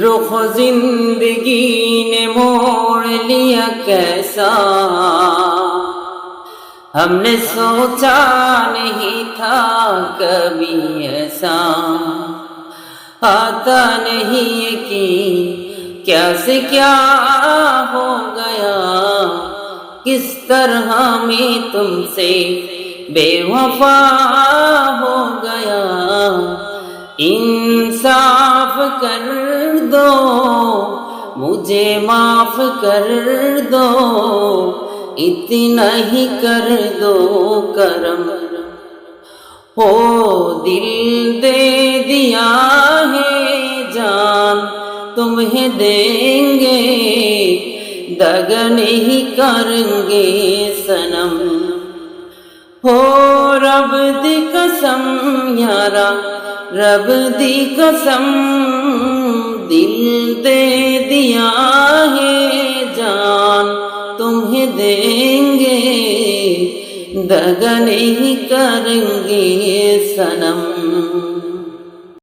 رخ زندگی نے موڑ لیا کیسا، ہم نے سوچا نہیں تھا کبھی ایسا، آتا نہیں یقین کیا سے کیا ہو گیا، کس طرح میں تم سے بے وفا ہو گیا، انصاف کر دو مجھے معاف کر دو، اتنا ہی کر دو کرم، ہو دل دے دیا ہے جان تمہیں دیں گے، دغا نہیں کریں گے صنم، ہو رب دی قسم یارا رب دی قسم، دل دے دیا ہے جان تمہیں دیں گے، دغا نہیں کریں گے صنم۔